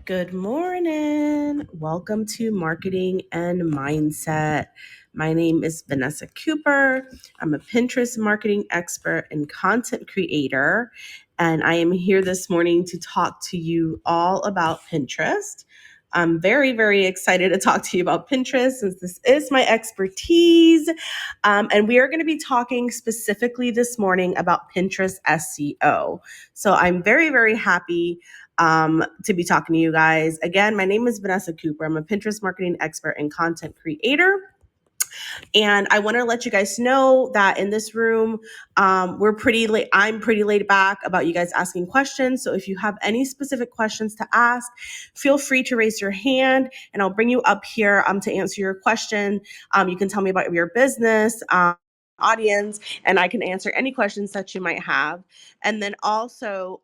Good morning. Welcome to Marketing and Mindset. My name is Vanessa Cooper. I'm a Pinterest marketing expert and content creator, and I am here this morning to talk to you all about Pinterest. I'm very, very excited to talk to you about Pinterest since this is my expertise. And we are going to be talking specifically this morning about Pinterest SEO. So I'm very, very happy to be talking to you guys. Again, my name is Vanessa Cooper. I'm a Pinterest marketing expert and content creator. And I want to let you guys know that in this room, we're pretty late. I'm pretty laid back about you guys asking questions. So if you have any specific questions to ask, feel free to raise your hand and I'll bring you up here to answer your question. You can tell me about your business. Audience, and I can answer any questions that you might have. And then also,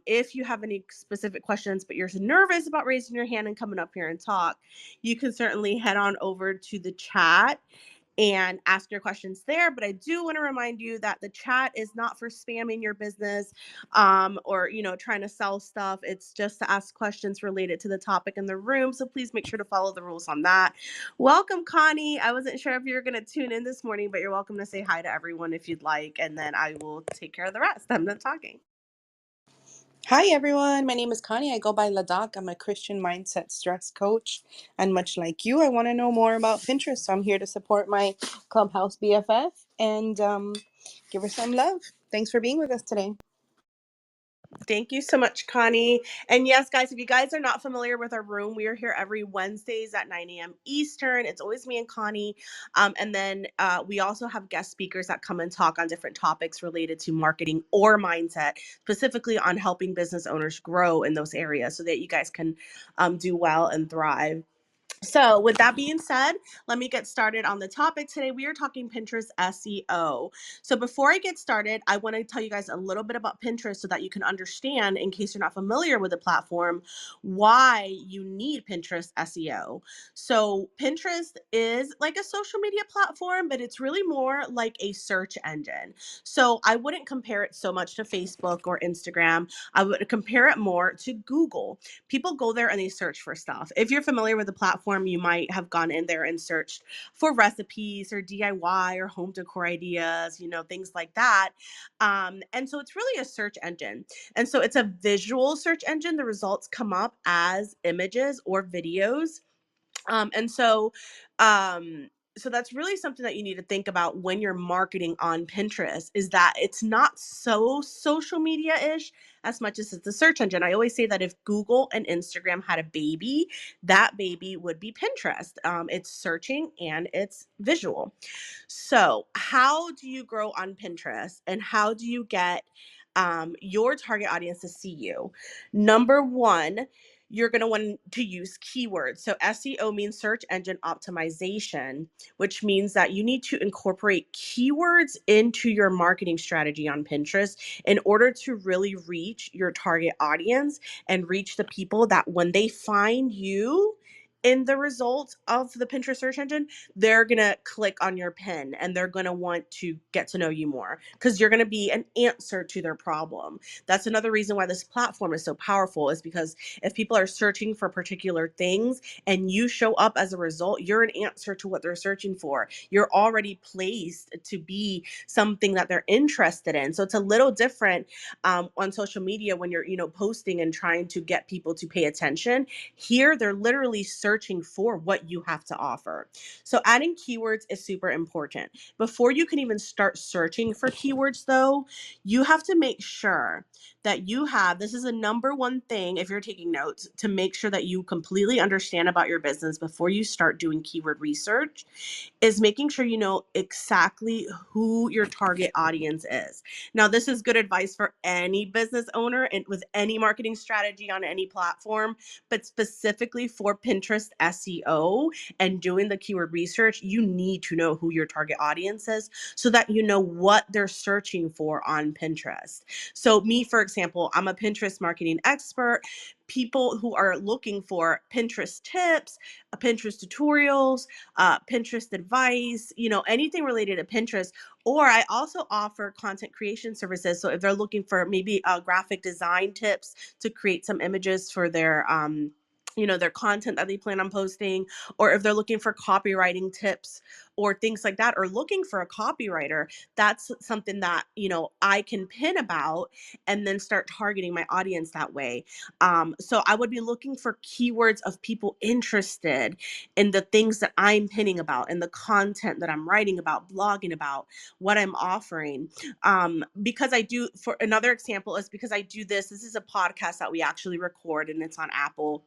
if you have any specific questions, but you're nervous about raising your hand and coming up here and talk, you can certainly head on over to the chat and ask your questions there. But I do want to remind you that the chat is not for spamming your business or trying to sell stuff. It's just to ask questions related to the topic in the room. So please make sure to follow the rules on that. Welcome, Connie. I wasn't sure if you were going to tune in this morning, but you're welcome to say hi to everyone if you'd like, and then I will take care of the rest. I'm done talking. Hi everyone, my name is Connie. I go by Ladak. I'm a Christian mindset stress coach. And much like you, I want to know more about Pinterest. So I'm here to support my Clubhouse BFF and give her some love. Thanks for being with us today. Thank you so much, Connie. And yes, guys, if you guys are not familiar with our room, we are here every Wednesdays at 9 a.m. Eastern. It's always me and Connie. And then we also have guest speakers that come and talk on different topics related to marketing or mindset, specifically on helping business owners grow in those areas so that you guys can do well and thrive. So with that being said, let me get started on the topic. Today we are talking Pinterest SEO. So before I get started, I want to tell you guys a little bit about Pinterest so that you can understand, in case you're not familiar with the platform, why you need Pinterest SEO. So Pinterest is like a social media platform, but it's really more like a search engine. So I wouldn't compare it so much to Facebook or Instagram. I would compare it more to Google. People go there and they search for stuff. If you're familiar with the platform, you might have gone in there and searched for recipes or DIY or home decor ideas, things like that. And so it's really a search engine. And so it's a visual search engine. The results come up as images or videos. And so, um, so that's really something that you need to think about when you're marketing on Pinterest, is that it's not so social media-ish as much as it's a search engine. I always say that if Google and Instagram had a baby, that baby would be Pinterest. It's searching and it's visual. So, how do you grow on Pinterest and how do you get your target audience to see you? Number one, you're going to want to use keywords. So, SEO means search engine optimization, which means that you need to incorporate keywords into your marketing strategy on Pinterest in order to really reach your target audience and reach the people that when they find you in the results of the Pinterest search engine, they're going to click on your pin and they're going to want to get to know you more because you're going to be an answer to their problem. That's another reason why this platform is so powerful, is because if people are searching for particular things and you show up as a result, you're an answer to what they're searching for. You're already placed to be something that they're interested in. So it's a little different on social media when you're, posting and trying to get people to pay attention. Here, they're literally searching for what you have to offer. So adding keywords is super important. Before you can even start searching for keywords, though, you have to make sure that you have, this is a number one thing if you're taking notes, to make sure that you completely understand about your business before you start doing keyword research, is making sure you know exactly who your target audience is. Now, this is good advice for any business owner and with any marketing strategy on any platform, but specifically for Pinterest Pinterest SEO and doing the keyword research, you need to know who your target audience is so that you know what they're searching for on Pinterest. So, me, for example, I'm a Pinterest marketing expert. People who are looking for Pinterest tips, Pinterest tutorials, Pinterest advice, anything related to Pinterest. Or I also offer content creation services. So if they're looking for maybe graphic design tips to create some images for their content that they plan on posting, or if they're looking for copywriting tips or things like that, or looking for a copywriter, that's something that I can pin about and then start targeting my audience that way. So I would be looking for keywords of people interested in the things that I'm pinning about and the content that I'm writing about, blogging about, what I'm offering. Because I do, for another example, is because I do this. This is a podcast that we actually record, and it's on Apple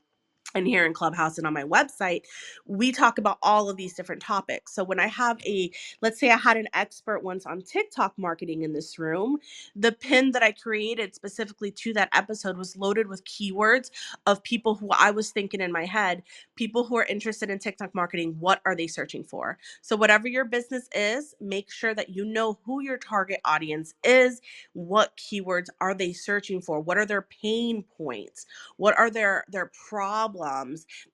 and here in Clubhouse and on my website. We talk about all of these different topics. So when I have let's say I had an expert once on TikTok marketing in this room, the pin that I created specifically to that episode was loaded with keywords of people who I was thinking in my head, people who are interested in TikTok marketing, what are they searching for? So whatever your business is, make sure that you know who your target audience is, what keywords are they searching for, what are their pain points, what are their problems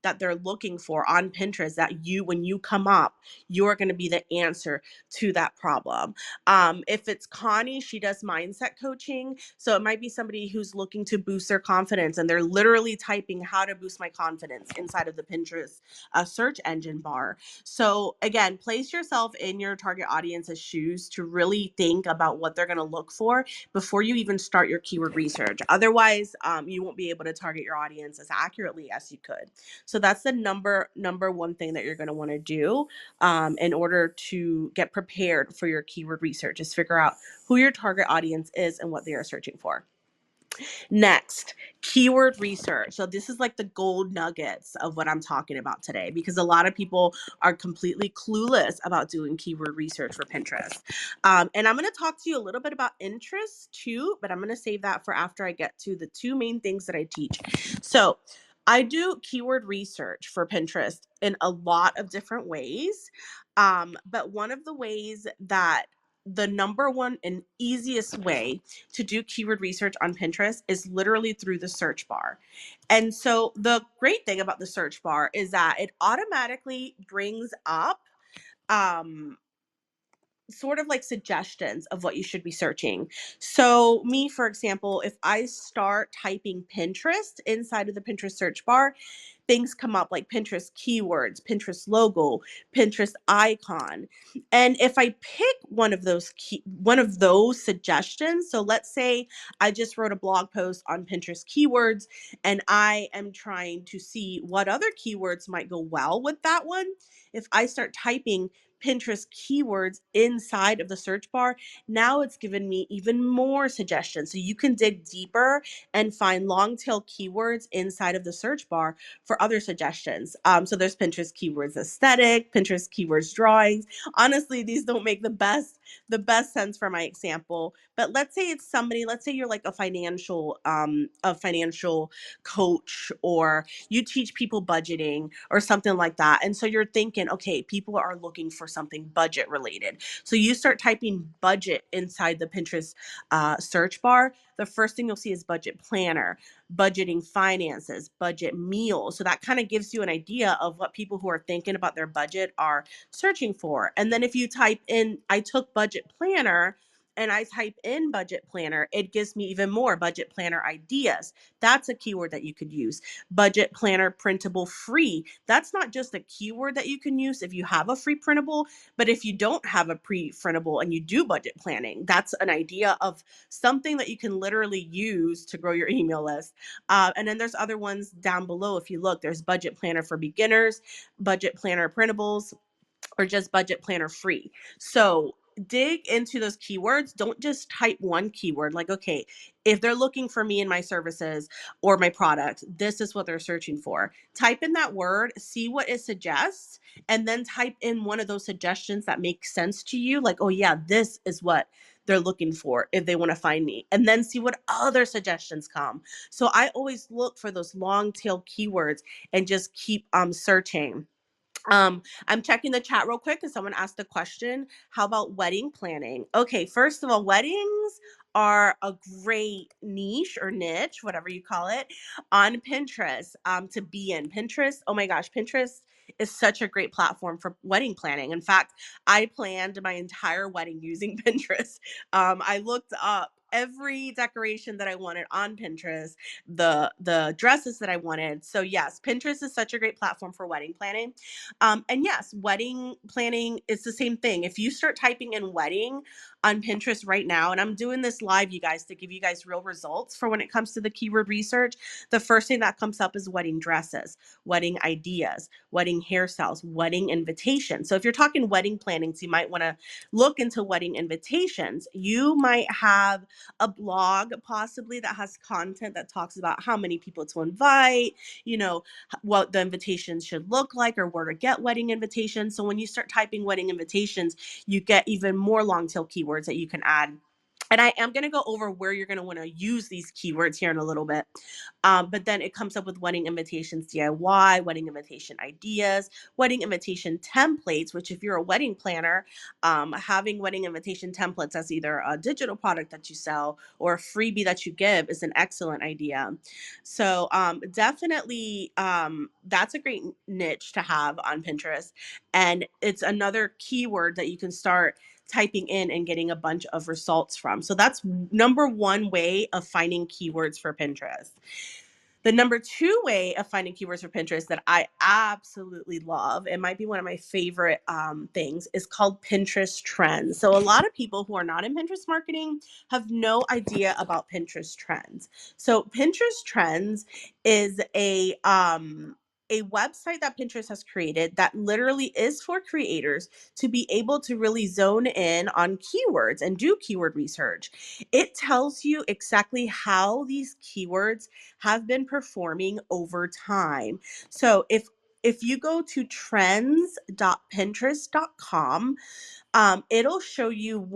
that they're looking for on Pinterest that when you come up, you're going to be the answer to that problem. If it's Connie, she does mindset coaching. So it might be somebody who's looking to boost their confidence, and they're literally typing how to boost my confidence inside of the Pinterest search engine bar. So again, place yourself in your target audience's shoes to really think about what they're going to look for before you even start your keyword research. Otherwise, you won't be able to target your audience as accurately as you could. So that's the number one thing that you're going to want to do in order to get prepared for your keyword research, is figure out who your target audience is and what they are searching for. Next, keyword research. So this is like the gold nuggets of what I'm talking about today, because a lot of people are completely clueless about doing keyword research for Pinterest. And I'm going to talk to you a little bit about interest too, but I'm going to save that for after I get to the two main things that I teach. So I do keyword research for Pinterest in a lot of different ways. But one of the ways that the number one and easiest way to do keyword research on Pinterest is literally through the search bar. And so the great thing about the search bar is that it automatically brings up um, sort of like suggestions of what you should be searching. So me, for example, if I start typing Pinterest inside of the Pinterest search bar, things come up like Pinterest keywords, Pinterest logo, Pinterest icon. And if I pick one of those suggestions, so let's say I just wrote a blog post on Pinterest keywords and I am trying to see what other keywords might go well with that one. If I start typing Pinterest keywords inside of the search bar, now it's given me even more suggestions. So you can dig deeper and find long tail keywords inside of the search bar for other suggestions. So there's Pinterest keywords aesthetic, Pinterest keywords drawings. Honestly, these don't make the best sense for my example. But let's say it's somebody, let's say you're like a financial coach, or you teach people budgeting or something like that. And so you're thinking, okay, people are looking for something budget related. So you start typing budget inside the Pinterest search bar. The first thing you'll see is budget planner, budgeting finances, budget meals. So that kind of gives you an idea of what people who are thinking about their budget are searching for. And then if you type in, I took budget planner, and I type in budget planner, it gives me even more budget planner ideas. That's a keyword that you could use. Budget planner printable free. That's not just a keyword that you can use if you have a free printable, but if you don't have a pre-printable and you do budget planning, that's an idea of something that you can literally use to grow your email list. And then there's other ones down below. If you look, there's budget planner for beginners, budget planner printables, or just budget planner free. So dig into those keywords. Don't just type one keyword like, okay, if they're looking for me and my services or my product, this is what they're searching for. Type in that word, see what it suggests, and then type in one of those suggestions that makes sense to you. Like, oh yeah, this is what they're looking for if they want to find me, and then see what other suggestions come. So I always look for those long tail keywords and just keep searching. I'm checking the chat real quick because someone asked a question. How about wedding planning? Okay, first of all, weddings are a great niche or niche, whatever you call it, on Pinterest to be in. Pinterest, oh my gosh, Pinterest is such a great platform for wedding planning. In fact, I planned my entire wedding using Pinterest. I looked up every decoration that I wanted on Pinterest, the dresses that I wanted. So yes, Pinterest is such a great platform for wedding planning. And yes, wedding planning is the same thing. If you start typing in wedding on Pinterest right now, and I'm doing this live, you guys, to give you guys real results for when it comes to the keyword research, the first thing that comes up is wedding dresses, wedding ideas, wedding hairstyles, wedding invitations. So if you're talking wedding planning, so you might want to look into wedding invitations. You might have a blog possibly that has content that talks about how many people to invite, you know, what the invitations should look like or where to get wedding invitations. So when you start typing wedding invitations, you get even more long tail keywords that you can add. And I am going to go over where you're going to want to use these keywords here in a little bit. But then it comes up with wedding invitations DIY, wedding invitation ideas, wedding invitation templates, which if you're a wedding planner, having wedding invitation templates as either a digital product that you sell or a freebie that you give is an excellent idea. So definitely that's a great niche to have on Pinterest. And it's another keyword that you can start typing in and getting a bunch of results from. So that's number one way of finding keywords for Pinterest. The number two way of finding keywords for Pinterest that I absolutely love, it might be one of my favorite things, is called Pinterest Trends. So a lot of people who are not in Pinterest marketing have no idea about Pinterest Trends. So Pinterest Trends is a website that Pinterest has created that literally is for creators to be able to really zone in on keywords and do keyword research. It tells you exactly how these keywords have been performing over time. So if you go to trends.pinterest.com, it'll show you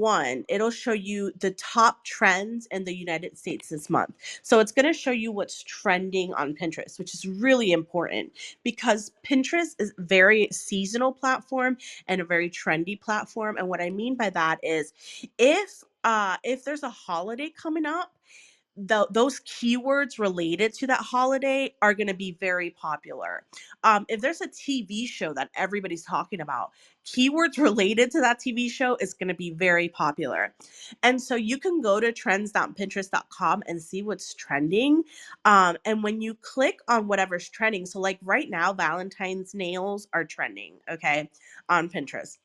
the top trends in the United States this month. So it's going to show you what's trending on Pinterest, which is really important because Pinterest is a very seasonal platform and a very trendy platform. And what I mean by that is if there's a holiday coming up, those keywords related to that holiday are going to be very popular. If there's a TV show that everybody's talking about, keywords related to that TV show is going to be very popular. And so you can go to trends.pinterest.com and see what's trending. And when you click on whatever's trending, so like right now, Valentine's nails are trending, okay, on Pinterest.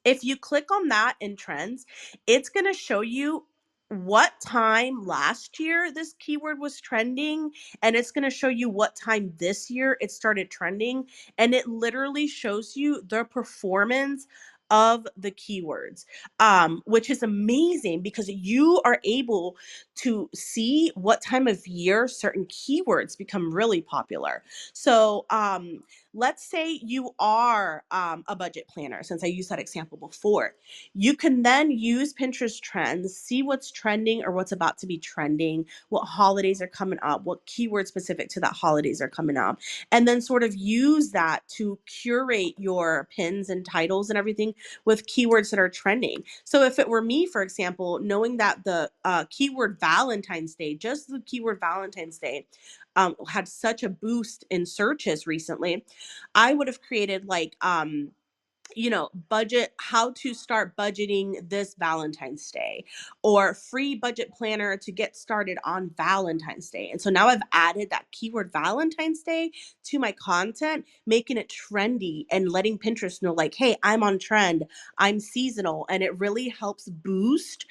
If you click on that in trends, it's going to show you what time last year this keyword was trending, and it's going to show you what time this year it started trending, and it literally shows you the performance of the keywords, which is amazing because you are able to see what time of year certain keywords become really popular. So let's say you are a budget planner, since I used that example before. You can then use Pinterest trends, see what's trending or what's about to be trending, what holidays are coming up, what keywords specific to that holidays are coming up, and then sort of use that to curate your pins and titles and everything with keywords that are trending. So if it were me, for example, knowing that the keyword Valentine's Day, just the keyword Valentine's Day, had such a boost in searches recently, I would have created like budget, how to start budgeting this Valentine's Day, or free budget planner to get started on Valentine's Day. And so now I've added that keyword Valentine's Day to my content, making it trendy and letting Pinterest know, like, hey, I'm on trend, I'm seasonal, and it really helps boost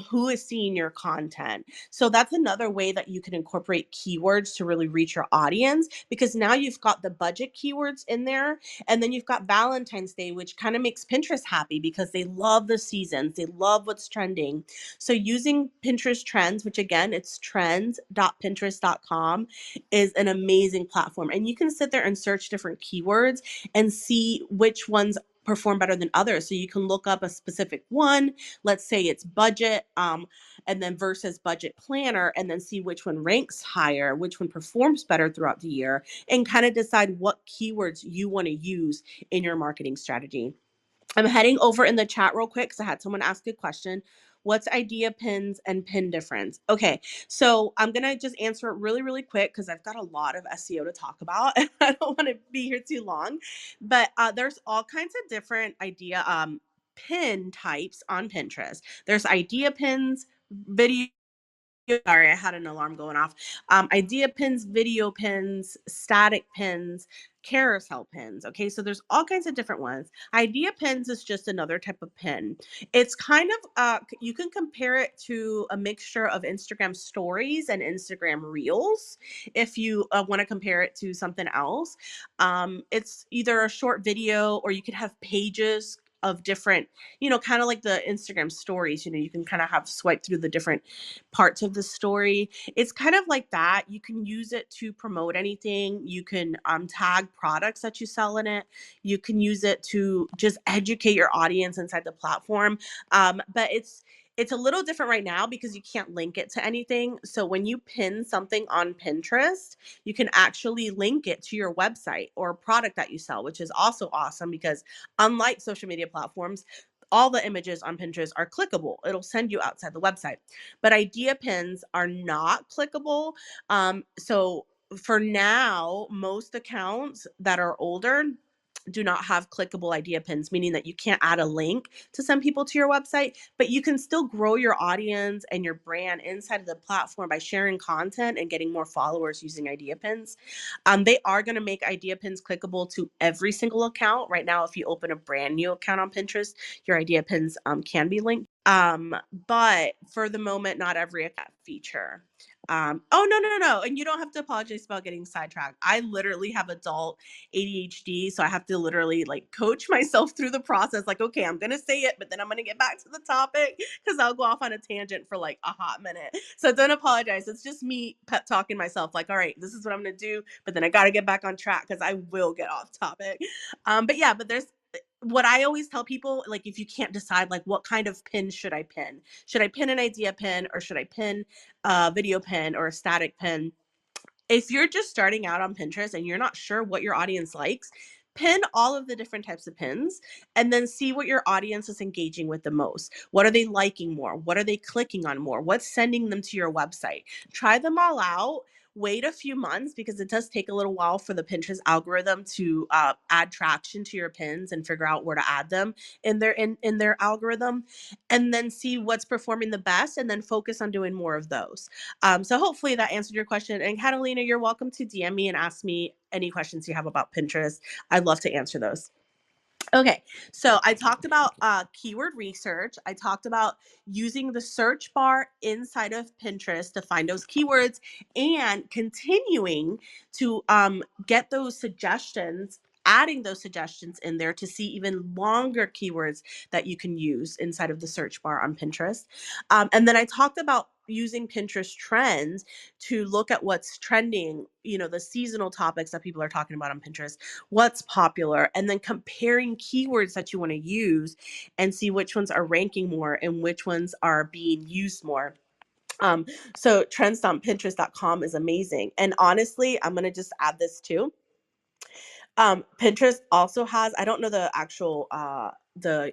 who is seeing your content. So that's another way that you can incorporate keywords to really reach your audience, because now you've got the budget keywords in there, and then you've got Valentine's Day, which kind of makes Pinterest happy because they love the seasons, they love what's trending. So using Pinterest trends, which again, it's trends.pinterest.com, is an amazing platform. And you can sit there and search different keywords and see which ones perform better than others. So you can look up a specific one, let's say it's budget, and then versus budget planner, and then see which one ranks higher, which one performs better throughout the year, and kind of decide what keywords you want to use in your marketing strategy. I'm heading over in the chat real quick because I had someone ask a question. What's idea pins and pin difference? Okay, so I'm gonna just answer it really, really quick because I've got a lot of SEO to talk about and I don't want to be here too long. But there's all kinds of different idea pin types on Pinterest. There's idea pins, video. Sorry, I had an alarm going off. Idea pins, video pins, static pins, carousel pins. Okay, so there's all kinds of different ones. Idea pins is just another type of pin. It's kind of you can compare it to a mixture of Instagram stories and Instagram reels. If you want to compare it to something else, it's either a short video or you could have pages of different, kind of like the Instagram stories. You can kind of have swipe through the different parts of the story. It's kind of like that. You can use it to promote anything. You can tag products that you sell in it. You can use it to just educate your audience inside the platform. But it's a little different right now because you can't link it to anything. So when you pin something on Pinterest, you can actually link it to your website or a product that you sell, which is also awesome because unlike social media platforms, all the images on Pinterest are clickable. It'll send you outside the website. But idea pins are not clickable. So for now, most accounts that are older do not have clickable idea pins, meaning that you can't add a link to send people to your website, but you can still grow your audience and your brand inside of the platform by sharing content and getting more followers using idea pins. They are going to make idea pins clickable to every single account. Right now, if you open a brand new account on Pinterest, your idea pins can be linked. But for the moment, not every account feature. Oh, no, no, no. And you don't have to apologize about getting sidetracked. I literally have adult ADHD. So I have to literally like coach myself through the process. Like, okay, I'm going to say it, but then I'm going to get back to the topic because I'll go off on a tangent for like a hot minute. So don't apologize. It's just me pep talking myself like, all right, this is what I'm going to do. But then I got to get back on track because I will get off topic. But yeah, but there's what I always tell people, like, if you can't decide, like, what kind of pin should I pin? Should I pin an idea pin or should I pin a video pin or a static pin? If you're just starting out on Pinterest and you're not sure what your audience likes, pin all of the different types of pins and then see what your audience is engaging with the most. What are they liking more? What are they clicking on more? What's sending them to your website? Try them all out. Wait a few months because it does take a little while for the Pinterest algorithm to add traction to your pins and figure out where to add them in their algorithm, and then see what's performing the best, and then focus on doing more of those. So hopefully that answered your question. And Catalina, you're welcome to DM me and ask me any questions you have about Pinterest. I'd love to answer those. Okay, so I talked about keyword research. I talked about using the search bar inside of Pinterest to find those keywords and continuing to get those suggestions, adding those suggestions in there to see even longer keywords that you can use inside of the search bar on Pinterest. And then I talked about using Pinterest trends to look at what's trending, the seasonal topics that people are talking about on Pinterest, what's popular, and then comparing keywords that you want to use and see which ones are ranking more and which ones are being used more. Um, so trends.pinterest.com is amazing. And honestly, I'm going to just add this too. Pinterest also has, I don't know the actual the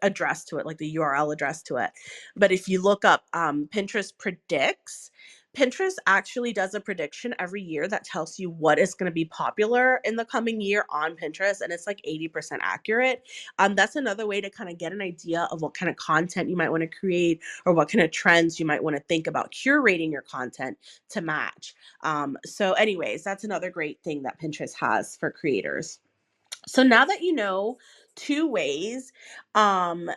address to it, like the URL address to it. But if you look up Pinterest predicts, Pinterest actually does a prediction every year that tells you what is going to be popular in the coming year on Pinterest, and it's like 80% accurate. That's another way to kind of get an idea of what kind of content you might want to create or what kind of trends you might want to think about curating your content to match. So, anyways, that's another great thing that Pinterest has for creators. So now that you know two ways, and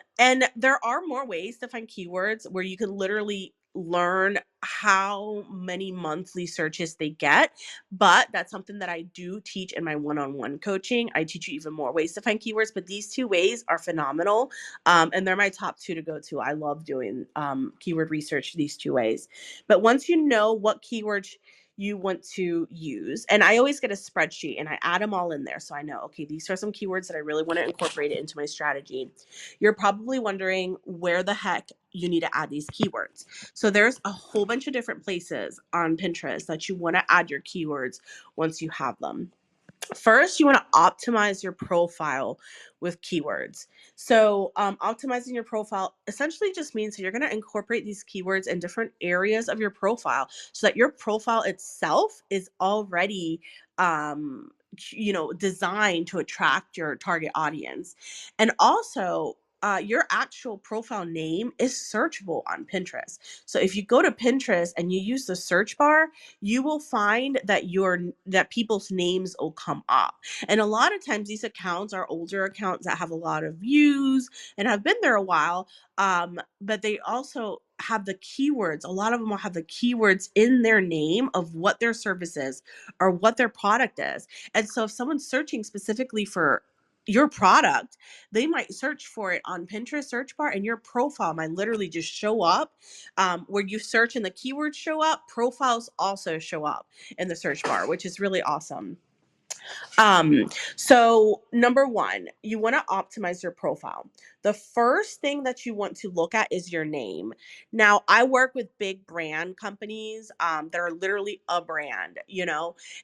there are more ways to find keywords where you can literally learn how many monthly searches they get, but that's something that I do teach in my one-on-one coaching. I teach you even more ways to find keywords, but these two ways are phenomenal, and they're my top two to go to. I love doing keyword research these two ways. But once you know what keywords you want to use. And I always get a spreadsheet and I add them all in there. So I know, okay, these are some keywords that I really want to incorporate it into my strategy. You're probably wondering where the heck you need to add these keywords. So there's a whole bunch of different places on Pinterest that you want to add your keywords once you have them. First, you want to optimize your profile with keywords. So, optimizing your profile essentially just means that you're going to incorporate these keywords in different areas of your profile so that your profile itself is already, designed to attract your target audience. And also, your actual profile name is searchable on Pinterest. So if you go to Pinterest and you use the search bar, you will find that people's names will come up. And a lot of times these accounts are older accounts that have a lot of views and have been there a while. But they also have the keywords. A lot of them will have the keywords in their name of what their service is or what their product is. And so if someone's searching specifically for your product, they might search for it on Pinterest search bar, and your profile might literally just show up. Where you search and the keywords show up, profiles also show up in the search bar, which is really awesome. So number one, you want to optimize your profile. The first thing that you want to look at is your name. Now, I work with big brand companies that are literally a brand,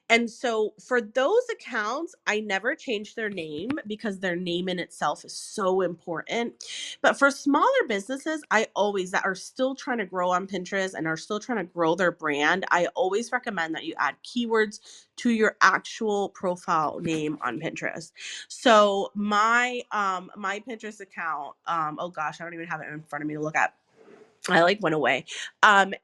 and so for those accounts, I never change their name because their name in itself is so important. But for smaller businesses, I always that are still trying to grow on Pinterest and are still trying to grow their brand, I always recommend that you add keywords to your actual profile name on Pinterest. So my Pinterest account, oh gosh, I don't even have it in front of me to look at. I went away.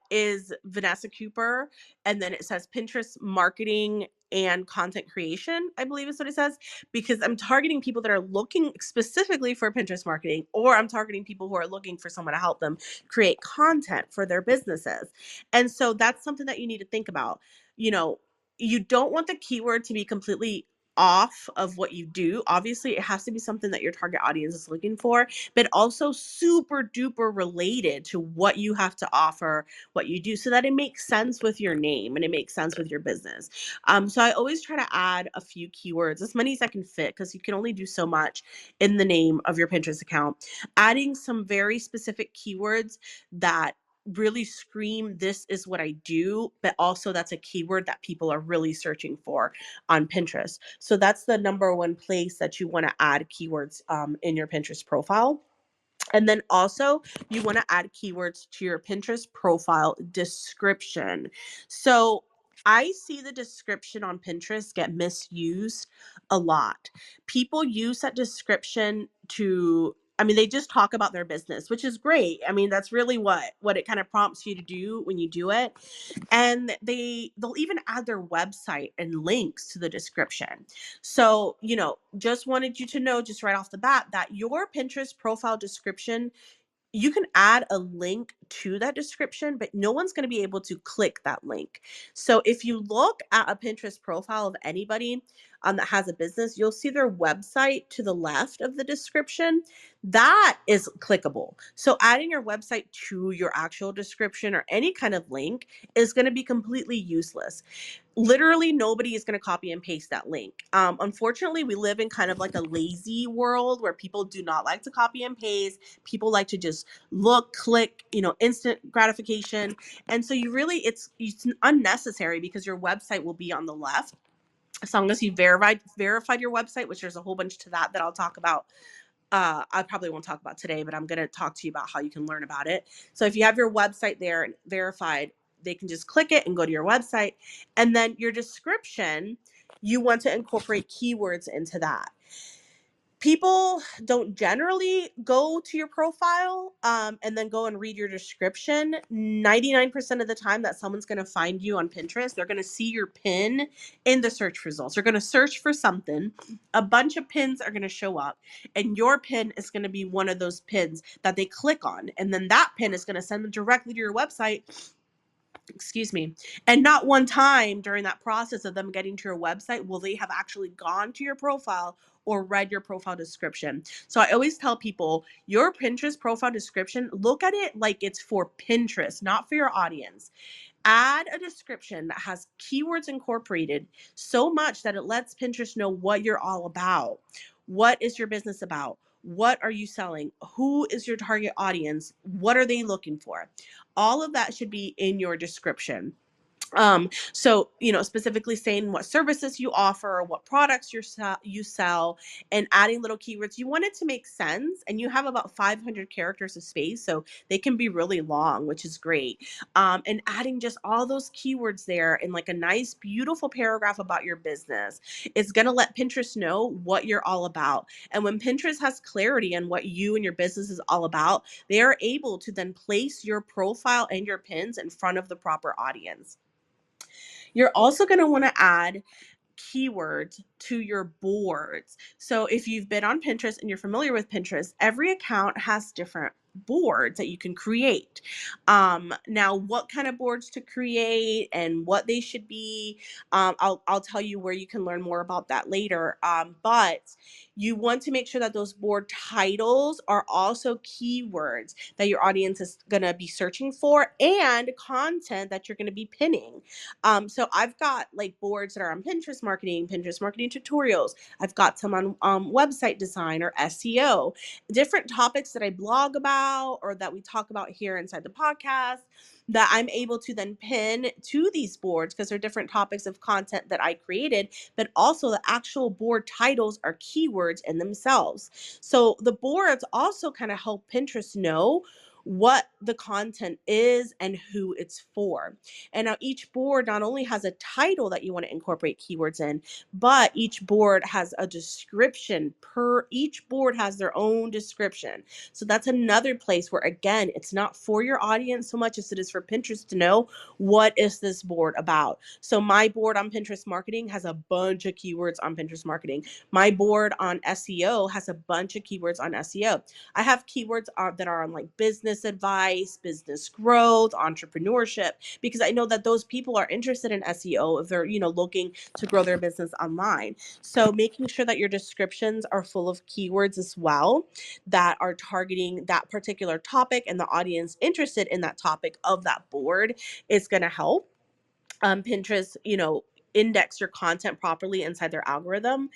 Is Vanessa Cooper, and then it says Pinterest marketing and content creation, I believe is what it says, because I'm targeting people that are looking specifically for Pinterest marketing, or I'm targeting people who are looking for someone to help them create content for their businesses. And so that's something that you need to think about. You know, you don't want the keyword to be completely off of what you do. Obviously, it has to be something that your target audience is looking for, but also super duper related to what you have to offer, what you do, so that it makes sense with your name and it makes sense with your business. So I always try to add a few keywords, as many as I can fit, because you can only do so much in the name of your Pinterest account. Adding some very specific keywords that really scream, this is what I do, but also that's a keyword that people are really searching for on Pinterest. So that's the number one place that you want to add keywords in your Pinterest profile. And then also, you want to add keywords to your Pinterest profile description. So I see the description on Pinterest get misused a lot. People use that description they just talk about their business, which is great. I mean, that's really what it kind of prompts you to do when you do it. And they'll even add their website and links to the description. So, just wanted you to know just right off the bat that your Pinterest profile description, you can add a link to that description, but no one's going to be able to click that link. So if you look at a Pinterest profile of anybody that has a business, you'll see their website to the left of the description. That is clickable. So adding your website to your actual description or any kind of link is going to be completely useless. Literally nobody is going to copy and paste that link. Unfortunately, we live in kind of like a lazy world where people do not like to copy and paste. People like to just look, click, instant gratification. And so it's unnecessary because your website will be on the left as long as you verified your website, which there's a whole bunch to that I'll talk about. I probably won't talk about today, but I'm going to talk to you about how you can learn about it. So if you have your website there and verified, they can just click it and go to your website. And then your description, you want to incorporate keywords into that. People don't generally go to your profile and then go and read your description. 99% of the time that someone's going to find you on Pinterest, they're going to see your pin in the search results. They're going to search for something. A bunch of pins are going to show up, and your pin is going to be one of those pins that they click on. And then that pin is going to send them directly to your website. Excuse me. And not one time during that process of them getting to your website will they have actually gone to your profile or read your profile description. So I always tell people, your Pinterest profile description, look at it like it's for Pinterest, not for your audience. Add a description that has keywords incorporated so much that it lets Pinterest know what you're all about. What is your business about? What are you selling? Who is your target audience? What are they looking for? All of that should be in your description. So specifically saying what services you offer, what products you sell, and adding little keywords. You want it to make sense, and you have about 500 characters of space, so they can be really long, which is great. And adding just all those keywords there in like a nice beautiful paragraph about your business is going to let Pinterest know what you're all about. And when Pinterest has clarity on what you and your business is all about, they are able to then place your profile and your pins in front of the proper audience. You're also going to want to add keywords to your boards. So if you've been on Pinterest and you're familiar with Pinterest, every account has different boards that you can create. Now, what kind of boards to create and what they should be, I'll tell you where you can learn more about that later. But you want to make sure that those board titles are also keywords that your audience is going to be searching for and content that you're going to be pinning. So I've got like boards that are on Pinterest marketing tutorials. I've got some on website design or SEO, different topics that I blog about or that we talk about here inside the podcast that I'm able to then pin to these boards because they're different topics of content that I created, but also the actual board titles are keywords in themselves. So the boards also kind of help Pinterest know what the content is and who it's for. And now each board not only has a title that you want to incorporate keywords in, but each board has a description. Per each board has their own description. So that's another place where again, it's not for your audience so much as it is for Pinterest to know what is this board about. So my board on Pinterest marketing has a bunch of keywords on Pinterest marketing. My board on SEO has a bunch of keywords on SEO. I have keywords that are on like business advice, business growth, entrepreneurship, because I know that those people are interested in SEO if they're, looking to grow their business online. So making sure that your descriptions are full of keywords as well that are targeting that particular topic and the audience interested in that topic of that board is going to help Pinterest, index your content properly inside their algorithm.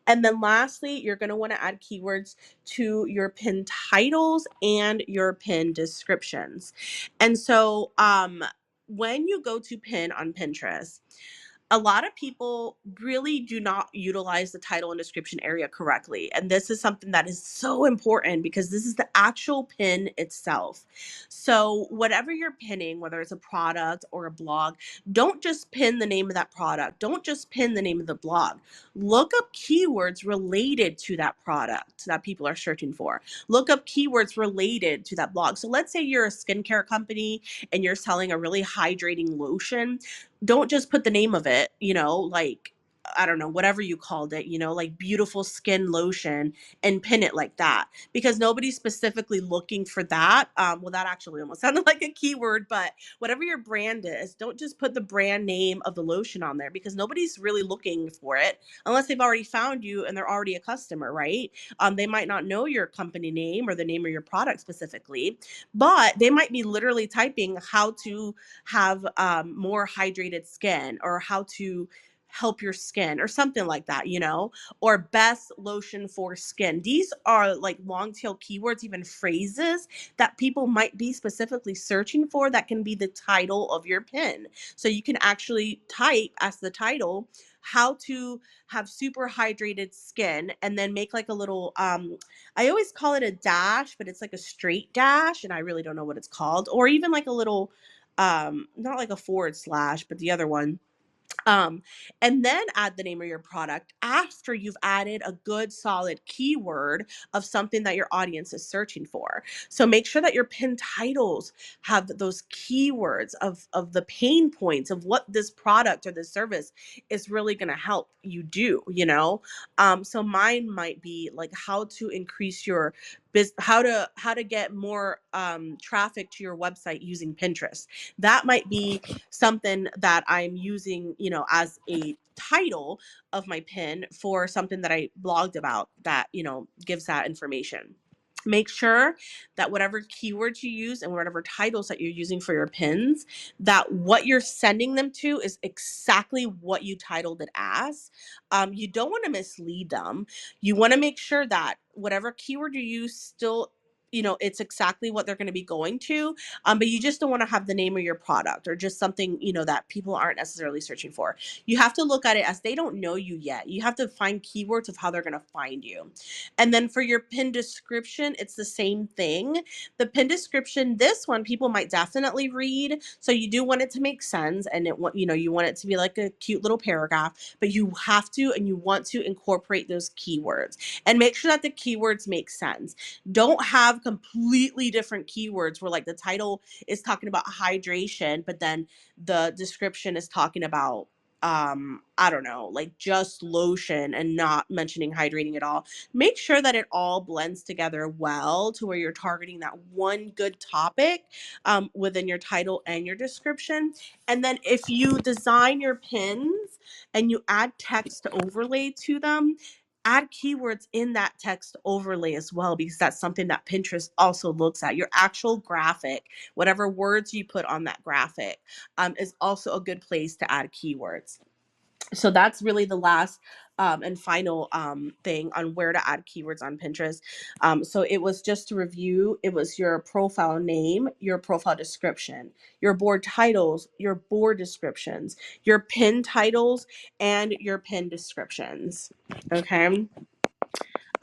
And then lastly, you're going to want to add keywords to your pin titles and your pin descriptions. And so when you go to pin on Pinterest, a lot of people really do not utilize the title and description area correctly. And this is something that is so important because this is the actual pin itself. So, whatever you're pinning, whether it's a product or a blog, don't just pin the name of that product. Don't just pin the name of the blog. Look up keywords related to that product that people are searching for. Look up keywords related to that blog. So, let's say you're a skincare company and you're selling a really hydrating lotion. Don't just put the name of it, like I don't know, whatever you called it, like beautiful skin lotion and pin it like that because nobody's specifically looking for that. Well, that actually almost sounded like a keyword, but whatever your brand is, don't just put the brand name of the lotion on there because nobody's really looking for it unless they've already found you and they're already a customer, right? They might not know your company name or the name of your product specifically, but they might be literally typing how to have more hydrated skin or how to help your skin or something like that, or best lotion for skin. These are like long tail keywords, even phrases that people might be specifically searching for that can be the title of your pin. So you can actually type as the title how to have super hydrated skin and then make like a little I always call it a dash, but it's like a straight dash and I really don't know what it's called, or even like a little not like a forward slash, but the other one, um, and then add the name of your product after you've added a good solid keyword of something that your audience is searching for. So make sure that your pin titles have those keywords of the pain points of what this product or this service is really going to help you do. So mine might be like how to increase your how to get more traffic to your website using Pinterest. That might be something that I'm using, as a title of my pin for something that I blogged about that, gives that information. Make sure that whatever keywords you use and whatever titles that you're using for your pins, that what you're sending them to is exactly what you titled it as. You don't want to mislead them. You want to make sure that whatever keyword you use still, it's exactly what they're going to be going to. But you just don't want to have the name of your product or just something, that people aren't necessarily searching for. You have to look at it as they don't know you yet. You have to find keywords of how they're going to find you. And then for your pin description, it's the same thing. The pin description, this one people might definitely read. So you do want it to make sense, and you want it to be like a cute little paragraph, but you have to and you want to incorporate those keywords and make sure that the keywords make sense. Don't have completely different keywords where like the title is talking about hydration, but then the description is talking about I don't know, like just lotion and not mentioning hydrating at all. Make sure that it all blends together well to where you're targeting that one good topic within your title and your description. And then if you design your pins and you add text overlay to them, add keywords in that text overlay as well, because that's something that Pinterest also looks at. Your actual graphic, whatever words you put on that graphic, is also a good place to add keywords. So that's really the last and final thing on where to add keywords on Pinterest. So it was just to review, it was your profile name, your profile description, your board titles, your board descriptions, your pin titles, and your pin descriptions. Okay.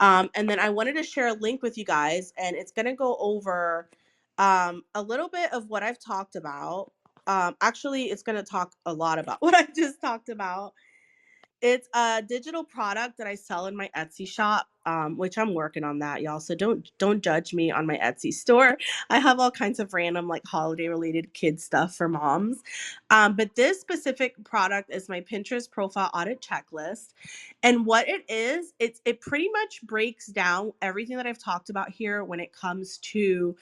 And then I wanted to share a link with you guys, and it's going to go over a little bit of what I've talked about. Actually, it's going to talk a lot about what I just talked about. It's a digital product that I sell in my Etsy shop, which I'm working on that, y'all. So don't judge me on my Etsy store. I have all kinds of random like holiday related kid stuff for moms. But this specific product is my Pinterest profile audit checklist. And what it is, it pretty much breaks down everything that I've talked about here when it comes to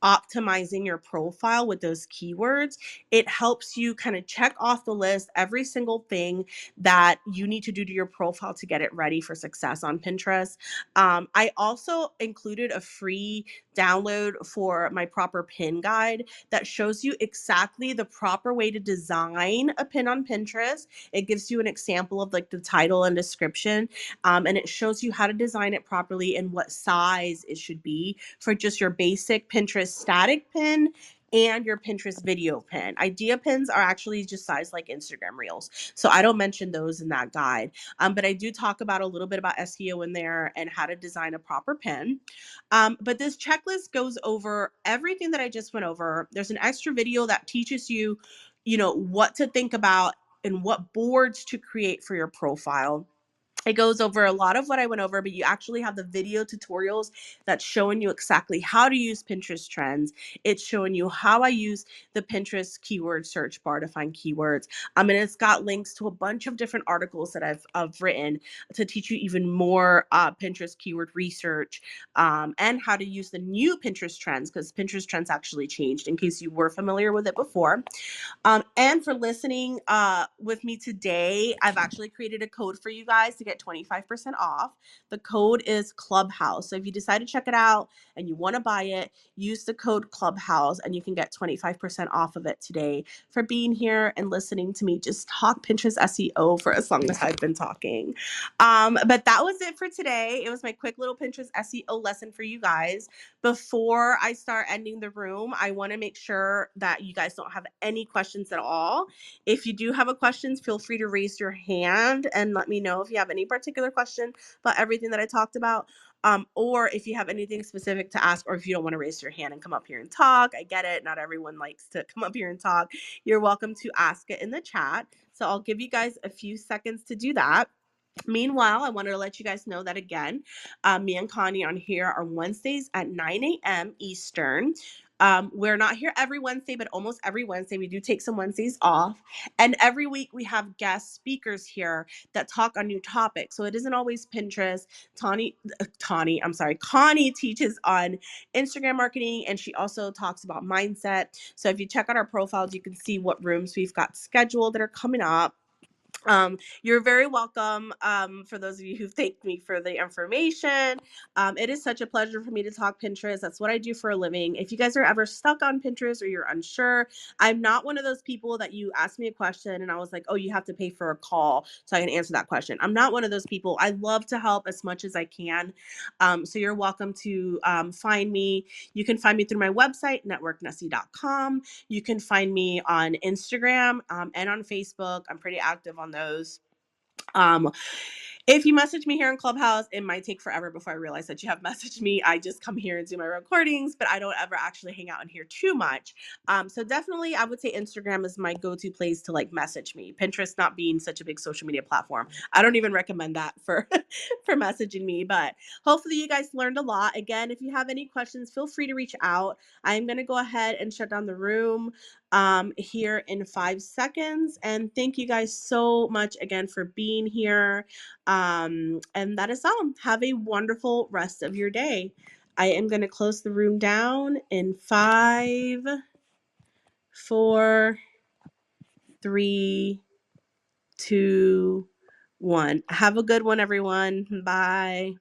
optimizing your profile with those keywords. It helps you kind of check off the list every single thing that you need to do to your profile to get it ready for success on Pinterest. I also included a free download for my proper pin guide that shows you exactly the proper way to design a pin on Pinterest. It gives you an example of like the title and description, and it shows you how to design it properly and what size it should be for just your basic Pinterest static pin and your Pinterest video pin. Idea pins are actually just sized like Instagram reels. So I don't mention those in that guide. But I do talk about a little bit about SEO in there and how to design a proper pin. But this checklist goes over everything that I just went over. There's an extra video that teaches you, what to think about and what boards to create for your profile. It goes over a lot of what I went over, but you actually have the video tutorials that's showing you exactly how to use Pinterest trends. It's showing you how I use the Pinterest keyword search bar to find keywords. And it's got links to a bunch of different articles that I've written to teach you even more Pinterest keyword research, and how to use the new Pinterest trends, because Pinterest trends actually changed in case you were familiar with it before. And for listening with me today, I've actually created a code for you guys to get 25% off. The code is Clubhouse. So if you decide to check it out and you want to buy it, use the code Clubhouse and you can get 25% off of it today for being here and listening to me just talk Pinterest SEO for as long as I've been talking. But that was it for today. It was my quick little Pinterest SEO lesson for you guys. Before I start ending the room, I want to make sure that you guys don't have any questions at all. If you do have a question, feel free to raise your hand and let me know if you have any particular question about everything that I talked about. Or if you have anything specific to ask, or if you don't want to raise your hand and come up here and talk, I get it. Not everyone likes to come up here and talk. You're welcome to ask it in the chat. So I'll give you guys a few seconds to do that. Meanwhile, I wanted to let you guys know that again, me and Connie on here are Wednesdays at 9 a.m. Eastern. We're not here every Wednesday, but almost every Wednesday. We do take some Wednesdays off. And every week we have guest speakers here that talk on new topics. So it isn't always Pinterest. Connie teaches on Instagram marketing, and she also talks about mindset. So if you check out our profiles, you can see what rooms we've got scheduled that are coming up. You're very welcome. For those of you who thanked me for the information, it is such a pleasure for me to talk Pinterest. That's what I do for a living. If you guys are ever stuck on Pinterest or you're unsure, I'm not one of those people that you asked me a question and I was like, oh, you have to pay for a call so I can answer that question. I'm not one of those people. I love to help as much as I can. So you're welcome to find me. You can find me through my website, networknessie.com. You can find me on Instagram and on Facebook. I'm pretty active on those. Um, if you message me here in Clubhouse, it might take forever before I realize that you have messaged me. I just come here and do my recordings, but I don't ever actually hang out in here too much. So definitely, I would say Instagram is my go-to place to like message me. Pinterest not being such a big social media platform, I don't even recommend that for for messaging me. But hopefully, you guys learned a lot. Again, if you have any questions, feel free to reach out. I'm gonna go ahead and shut down the room here in 5 seconds. And thank you guys so much again for being here. And that is all. Have a wonderful rest of your day. I am going to close the room down in 5, 4, 3, 2, 1. Have a good one, everyone. Bye.